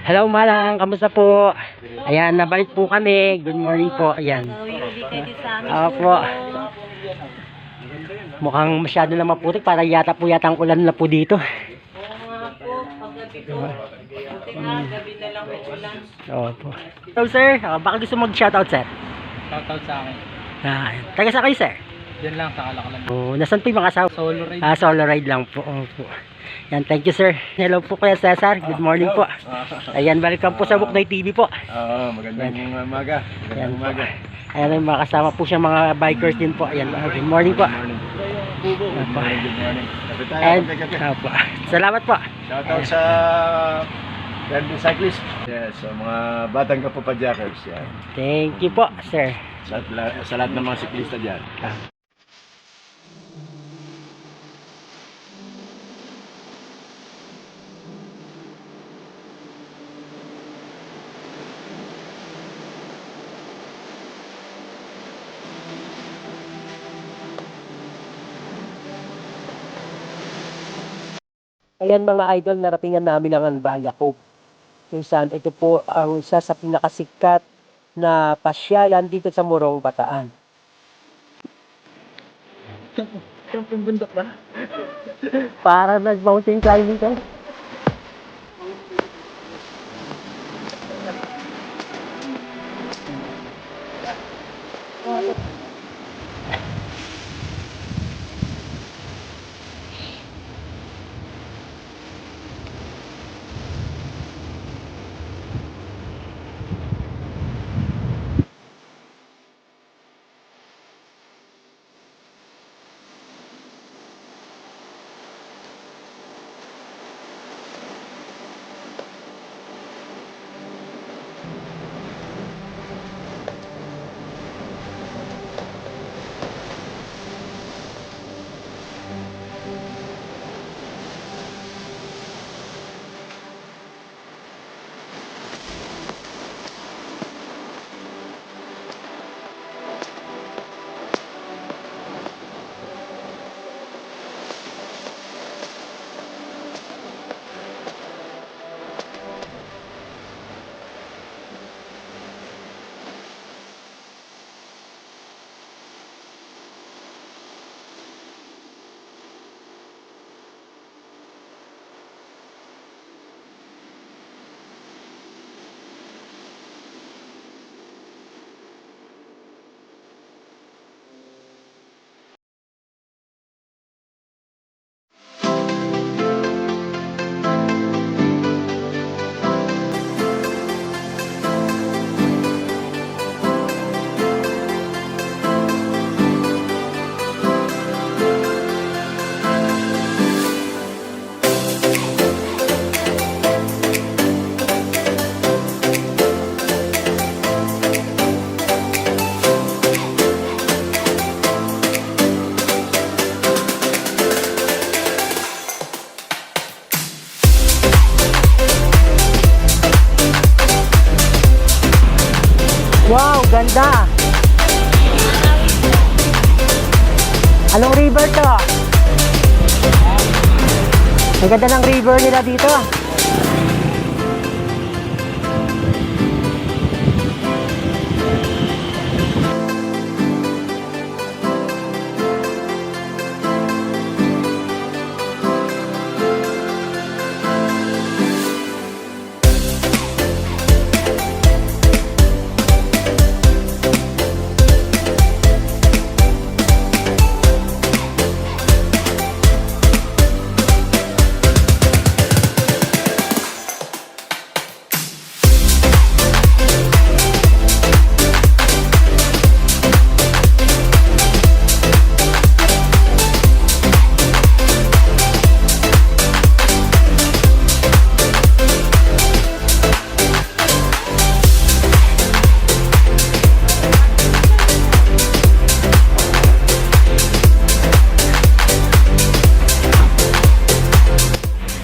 Hello Malang, kamusta po? Ayan, nabalik po kami. Good morning po. Ayan. Opo. Mukhang masyado na maputik. Parang yata ang ulan na po dito. Gabi na lang may ulan. Opo. Hello sir, baka gusto mag-shoutout sir? Shoutout sa akin. Taga sa kayo sir? Yan lang sa Kalakalan. Oh, nasan po yung mga asawa? Solo ride. Solo ride lang po. Opo. Yan, thank you sir. Hello po Kuya Cesar. Good morning po. Ayan, welcome po sa Buknoy TV po. Magandang umaga. Ayan po. Ayan, mga kasama po siya mga bikers din po. Ayan, good morning po. Good morning. Kapit tayo, And, kapit. opo. Salamat po. Shoutout sa Gandhi Cyclist. Yes, sa mga batang kapapadjakers. Yan. Thank you po, sir. Sa lahat ng mga siklista dyan. Ayan mga idol, naratingan namin ang Anbaya Cove. Kung saan ito po ang isa sa pinakasikat na pasyalan dito sa Morong Bataan. Siyempre bundok ba? Para nag-mountain climbing ka. Wow, ganda! Anong river to? Ang ganda ng river nila dito.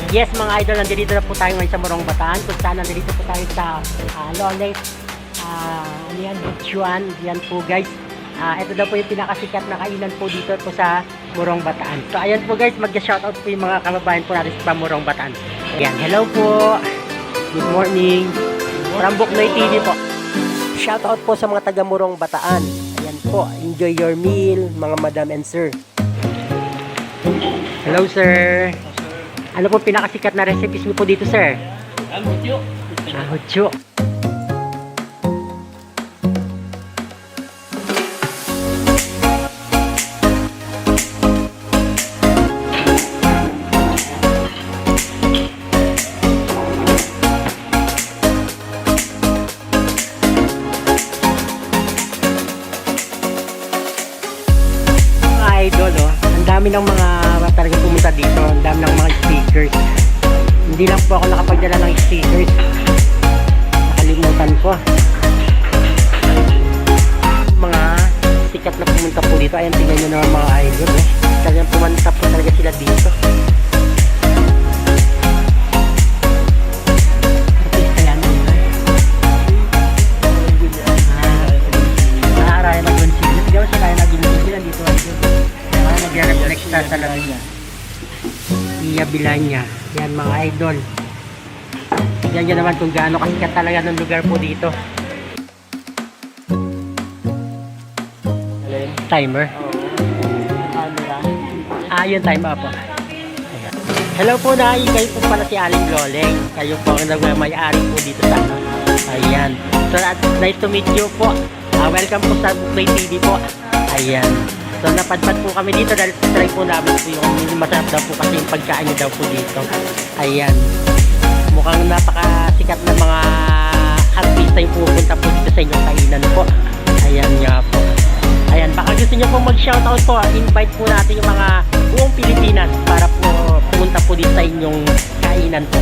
Yes mga idol, nandito na po tayo ngayon sa Morong Bataan. Kung saan nandito po tayo sa Loles, yan, Butchuan, yan po guys. Ito daw po yung pinakasikat na kainan po dito po sa Morong Bataan. So ayan po guys, mag-shoutout po yung mga kababayan po natin sa Morong Bataan. Ayan, hello po. Good morning. From Buknoy TV po. Shoutout po sa mga taga Morong Bataan. Ayan po, enjoy your meal, mga madam and sir. Hello sir. Ano po pinakasikat na recipes niyo po dito sir? Hutyo. Hutyo. Idol, oh. Ang dami ng mga talaga pumunta dito. Ang dami ng mga speakers. Hindi lang po ako nakapagdala ng speakers. Nakalimutan ko. Mga sikat na pumunta po dito. Ayan, tingnan nyo naman mga idol. Eh. Talagang pumunta po talaga sila dito. Artista yan. Raya Magonsillo. Siguro si Raya Magonsillo nandito idol. Mag-reflect sa salamin niya. Iya Bilanya. Yan mga idol. Tignan nyo naman kung gaano kasikat talaga ng lugar po dito. Timer. Yun timer po. Ayan. Hello po na, kayo po pala si Aling Loleng. Kayo po ang nagmamay-ari po dito sa ayan. So nice to meet you po. Welcome po sa Buknoy TV po. Ayan. So napadpad po kami dito dahil try po namin po yung masarap daw po kasi yung pagkain nyo daw po dito. Ayan. Mukhang napakasikat na mga artista yung pupunta po dito sa inyong kainan po. Ayan nga po. Ayan, baka gusto nyo po mag-shoutout po. Invite po natin yung mga buong Pilipinas para po pumunta po dito sa inyong kainan po.